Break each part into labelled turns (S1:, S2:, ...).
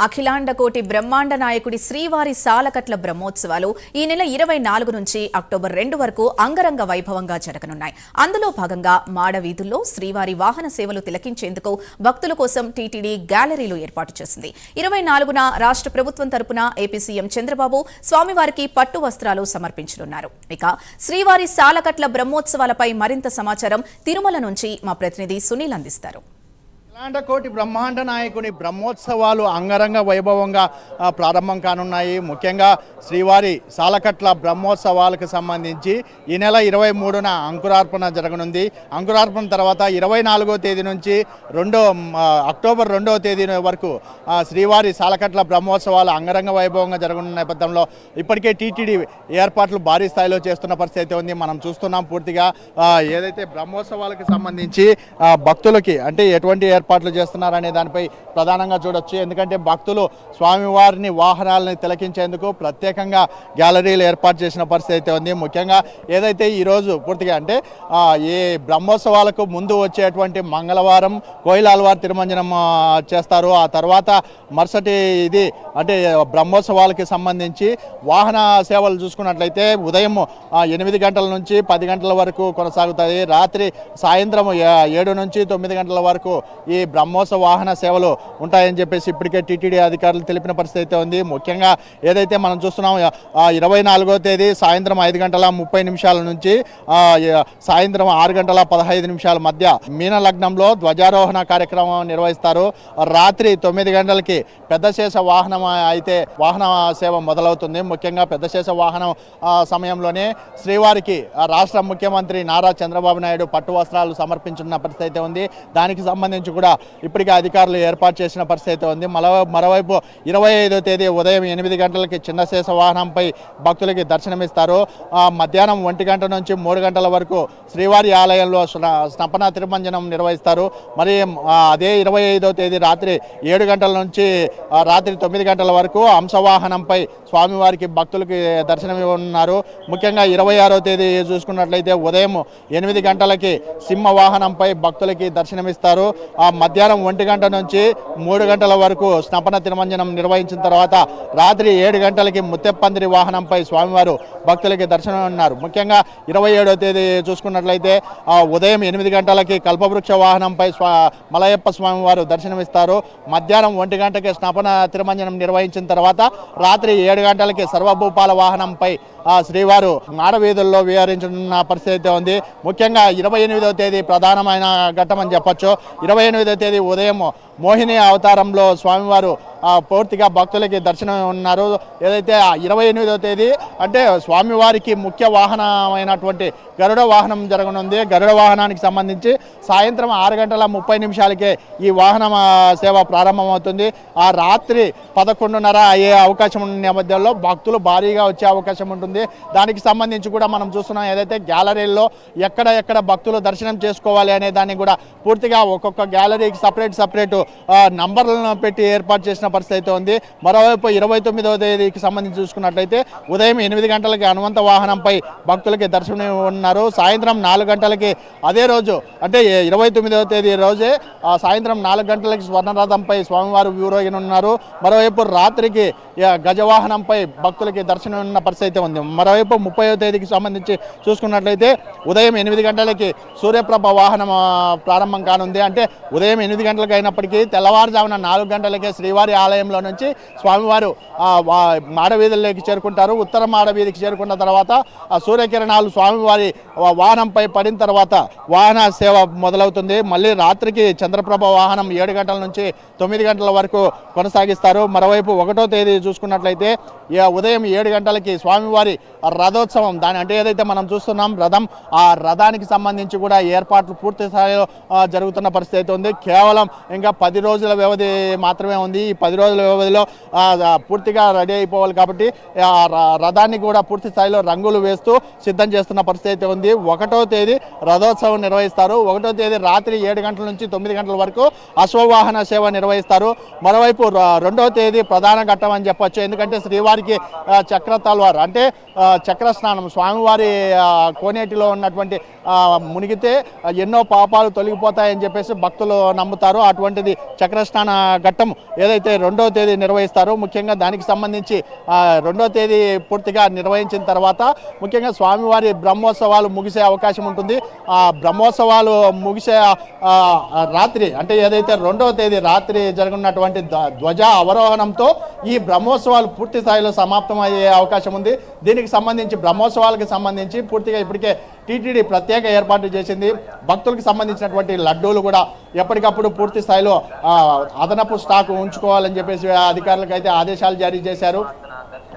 S1: అఖిలాండ కోటి బ్రహ్మాండ నాయకుడి శ్రీవారి సాలకట్ల బ్రహ్మోత్సవాలు ఈ నెల 24 నుంచి అక్టోబర్ 2 వరకు అంగరంగ వైభవంగా జరగనున్నాయి. అందులో భాగంగా మాడవీధుల్లో శ్రీవారి వాహన సేవలు తిలకించేందుకు భక్తుల కోసం టీటీడీ గ్యాలరీలు ఏర్పాటు చేసింది. 24న రాష్ట్ర ప్రభుత్వం తరపున ఏపీ సీఎం చంద్రబాబు స్వామివారికి పట్టు వస్త్రాలు సమర్పించనున్నారు. ఇక శ్రీవారి సాలకట్ల బ్రహ్మోత్సవాలపై మరింత సమాచారం తిరుమల నుంచి మా ప్రతినిధి సునీల్ అందిస్తారు.
S2: అఖిలాండ కోటి బ్రహ్మాండ నాయకుని బ్రహ్మోత్సవాలు అంగరంగ వైభవంగా ప్రారంభం కానున్నాయి. ముఖ్యంగా శ్రీవారి సాలకట్ల బ్రహ్మోత్సవాలకు సంబంధించి ఈ నెల 23న అంకురార్పణ జరగనుంది. అంకురార్పణ తర్వాత 24వ తేదీ నుంచి అక్టోబర్ 2వ తేదీ వరకు శ్రీవారి సాలకట్ల బ్రహ్మోత్సవాలు అంగరంగ వైభవంగా జరగనున్న నేపథ్యంలో ఇప్పటికే టీటీడీ ఏర్పాట్లు భారీ స్థాయిలో చేస్తున్న పరిస్థితి ఉంది. మనం చూస్తున్నాం పూర్తిగా ఏదైతే బ్రహ్మోత్సవాలకు సంబంధించి భక్తులకి అంటే ఎటువంటి ఏర్పాట్లు చేస్తున్నారనే దానిపై ప్రధానంగా చూడొచ్చు. ఎందుకంటే భక్తులు స్వామివారిని వాహనాలని తిలకించేందుకు ప్రత్యేకంగా గ్యాలరీలు ఏర్పాటు చేసిన పరిస్థితి ఉంది. ముఖ్యంగా ఏదైతే ఈరోజు పూర్తిగా అంటే ఈ బ్రహ్మోత్సవాలకు ముందు వచ్చేటువంటి మంగళవారం కోయిలాల్వారి తిరుమంజనం చేస్తారు. ఆ తర్వాత మరుసటి ఇది అంటే బ్రహ్మోత్సవాలకి సంబంధించి వాహన సేవలు చూసుకున్నట్లయితే ఉదయం 8 గంటల నుంచి 10 గంటల వరకు కొనసాగుతుంది. రాత్రి సాయంత్రం 7 నుంచి 9 గంటల వరకు ఈ బ్రహ్మోత్సవ వాహన సేవలు ఉంటాయని చెప్పేసి ఇప్పటికే టీటీడీ అధికారులు తెలిపిన పరిస్థితి ఉంది. ముఖ్యంగా ఏదైతే మనం చూస్తున్నాం 24వ తేదీ సాయంత్రం 5:30 నుంచి సాయంత్రం 6:15 మధ్య మీన లగ్నంలో ధ్వజారోహణ కార్యక్రమం నిర్వహిస్తారు. రాత్రి 9 గంటలకి పెద్దశేష వాహనం అయితే వాహన సేవ మొదలవుతుంది. ముఖ్యంగా పెద్దశేష వాహనం సమయంలోనే శ్రీవారికి రాష్ట్ర ముఖ్యమంత్రి నారా చంద్రబాబు నాయుడు పట్టు వస్త్రాలు సమర్పించున్న పరిస్థితి ఉంది. దానికి సంబంధించి కూడా ఇప్పటికే అధికారులు ఏర్పాటు చేసిన పరిస్థితి ఉంది. మరోవైపు 25వ తేదీ ఉదయం 8 గంటలకి చిన్నశేష వాహనంపై భక్తులకి దర్శనమిస్తారు. మధ్యాహ్నం 1 గంట నుంచి 3 గంటల వరకు శ్రీవారి ఆలయంలో స్నపన తిరుమంజనం నిర్వహిస్తారు. మరి అదే 25వ తేదీ రాత్రి 7 గంటల నుంచి రాత్రి 9 గంటల వరకు హంసవాహనంపై స్వామివారికి భక్తులకి దర్శనమివ్వనున్నారు. ముఖ్యంగా 26వ తేదీ చూసుకున్నట్లయితే ఉదయం 8 గంటలకి సింహ వాహనంపై భక్తులకి దర్శనమిస్తారు. మధ్యాహ్నం 1 గంట నుంచి 3 గంటల వరకు స్నపన తిరుమంజనం నిర్వహించిన తర్వాత రాత్రి 7 గంటలకి ముత్తెప్పందిరి వాహనంపై స్వామివారు భక్తులకి దర్శనం ఉన్నారు. ముఖ్యంగా 27వ తేదీ చూసుకున్నట్లయితే ఉదయం 8 గంటలకి కల్పవృక్ష వాహనంపై మలయప్ప స్వామివారు దర్శనమిస్తారు. మధ్యాహ్నం 1 గంటకి స్నపన తిరుమంజనం నిర్వహించిన తర్వాత రాత్రి 7 గంటలకి సర్వభూపాల వాహనంపై శ్రీవారు మాడవీధుల్లో విహరించిన పరిస్థితి ఉంది. ముఖ్యంగా 28వ తేదీ ప్రధానమైన ఘట్టం అని చెప్పొచ్చు. 28వ తేదీ ఉదయం మోహిని అవతారంలో స్వామివారు పూర్తిగా భక్తులకి దర్శనం ఉన్నారు. ఏదైతే 28వ తేదీ అంటే స్వామివారికి ముఖ్య వాహనమైనటువంటి గరుడ వాహనం జరగనుంది. గరుడ వాహనానికి సంబంధించి సాయంత్రం 6:30 ఈ వాహన సేవ ప్రారంభమవుతుంది. ఆ రాత్రి 11:30 అయ్యే అవకాశం ఉన్న నేపథ్యంలో భక్తులు భారీగా వచ్చే అవకాశం ఉంటుంది. దానికి సంబంధించి కూడా మనం చూస్తున్నాం ఏదైతే గ్యాలరీల్లో ఎక్కడ భక్తులు దర్శనం చేసుకోవాలి అనే దాన్ని కూడా పూర్తిగా ఒక్కొక్క గ్యాలరీకి సపరేట్ నంబర్లను పెట్టి ఏర్పాటు చేసిన పరిస్థితి ఉంది. మరోవైపు 29వ తేదీకి సంబంధించి చూసుకున్నట్లయితే ఉదయం 8 గంటలకి హనుమంత వాహనంపై భక్తులకి దర్శనం ఉన్నారు. సాయంత్రం 4 గంటలకి అదే రోజు అంటే 29వ తేదీ రోజే సాయంత్రం 4 గంటలకి స్వర్ణరథంపై స్వామివారు ఊరేగనున్నారు. మరోవైపు రాత్రికి గజవాహనంపై భక్తులకి దర్శనం ఉన్న పరిస్థితి ఉంది. మరోవైపు 30వ తేదీకి సంబంధించి చూసుకున్నట్లయితే ఉదయం 8 గంటలకి సూర్యప్రభ వాహనం ప్రారంభం కానుంది. అంటే ఉదయం 8 గంటలకు అయినప్పటికీ తెల్లవారుజామున 4 గంటలకే శ్రీవారి ఆలయంలో నుంచి స్వామివారు మాడవీధుల్లోకి చేరుకుంటారు. ఉత్తర మాడవీధికి చేరుకున్న తర్వాత సూర్యకిరణాలు స్వామివారి వాహనంపై పడిన తర్వాత వాహన సేవ మొదలవుతుంది. మళ్ళీ రాత్రికి చంద్రప్రభ వాహనం 7 గంటల నుంచి 9 గంటల వరకు కొనసాగిస్తారు. మరోవైపు 1వ తేదీ చూసుకున్నట్లయితే ఉదయం 7 గంటలకి స్వామివారి రథోత్సవం అంటే ఏదైతే మనం చూస్తున్నాం రథం ఆ రథానికి సంబంధించి కూడా ఏర్పాట్లు పూర్తి స్థాయిలో జరుగుతున్న పరిస్థితి ఉంది. కేవలం ఇంకా 10 రోజుల వ్యవధి మాత్రమే ఉంది. ఈ 10 రోజుల వ్యవధిలో పూర్తిగా రెడీ అయిపోవాలి కాబట్టి రథాన్ని కూడా పూర్తి స్థాయిలో రంగులు వేస్తూ సిద్ధం చేస్తున్న పరిస్థితి ఉంది. 1వ తేదీ రథోత్సవం నిర్వహిస్తారు. 1వ తేదీ రాత్రి 7 గంటల నుంచి 9 గంటల వరకు అశ్వవాహన సేవ నిర్వహిస్తారు. మరోవైపు 2వ తేదీ ప్రధాన ఘట్టం అని చెప్పొచ్చు. ఎందుకంటే శ్రీవారికి చక్ర తల్వార్ అంటే చక్ర స్నానం స్వామివారి కోనేటిలో ఉన్నటువంటి మునిగితే ఎన్నో పాపాలు తొలగిపోతాయని చెప్పేసి భక్తులు నమ్ముతారు. అటువంటిది చక్రస్నాన ఘట్టం ఏదైతే రెండవ తేదీ నిర్వహిస్తారు. ముఖ్యంగా దానికి సంబంధించి రెండవ తేదీ పూర్తిగా నిర్వహించిన తర్వాత ముఖ్యంగా స్వామివారి బ్రహ్మోత్సవాలు ముగిసే అవకాశం ఉంటుంది. ఆ బ్రహ్మోత్సవాలు ముగిసే రాత్రి అంటే ఏదైతే రెండవ తేదీ రాత్రి జరగనున్నటువంటి ధ్వజ అవరోహణంతో ఈ బ్రహ్మోత్సవాలు పూర్తి స్థాయిలో సమాప్తం అయ్యే అవకాశం ఉంది. దీనికి సంబంధించి బ్రహ్మోత్సవాలకు సంబంధించి పూర్తిగా ఇప్పటికే టీటీడీ ప్రత్యేక ఏర్పాట్లు చేసింది. భక్తులకు సంబంధించినటువంటి లడ్డూలు కూడా ఎప్పటికప్పుడు పూర్తి స్థాయిలో అదనపు స్టాక్ ఉంచుకోవాలని చెప్పేసి అధికారులకు అయితే ఆదేశాలు జారీ చేశారు.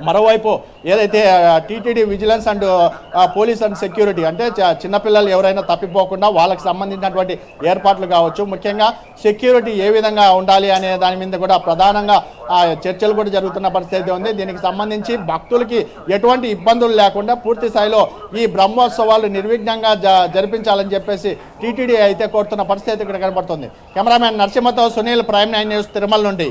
S2: మరోవైపు ఏదైతే TTD vigilance and police and security అంటే చిన్నపిల్లలు ఎవరైనా తప్పిపోకుండా వాళ్ళకి సంబంధించినటువంటి ఏర్పాట్లు కావచ్చు, ముఖ్యంగా సెక్యూరిటీ ఏ విధంగా ఉండాలి అనే దాని మీద కూడా ప్రధానంగా చర్చలు కూడా జరుగుతున్న పరిస్థితి ఉంది. దీనికి సంబంధించి భక్తులకి ఎటువంటి ఇబ్బందులు లేకుండా పూర్తి స్థాయిలో ఈ బ్రహ్మోత్సవాలు నిర్విఘ్నంగా జరిపించాలని చెప్పేసి టీటీడీ అయితే కోరుతున్న పరిస్థితి ఇక్కడ కనబడుతుంది. కెమెరామ్యాన్ నరసింహతో సునీల్, ప్రైమ్ 9 న్యూస్, తిరుమల నుండి.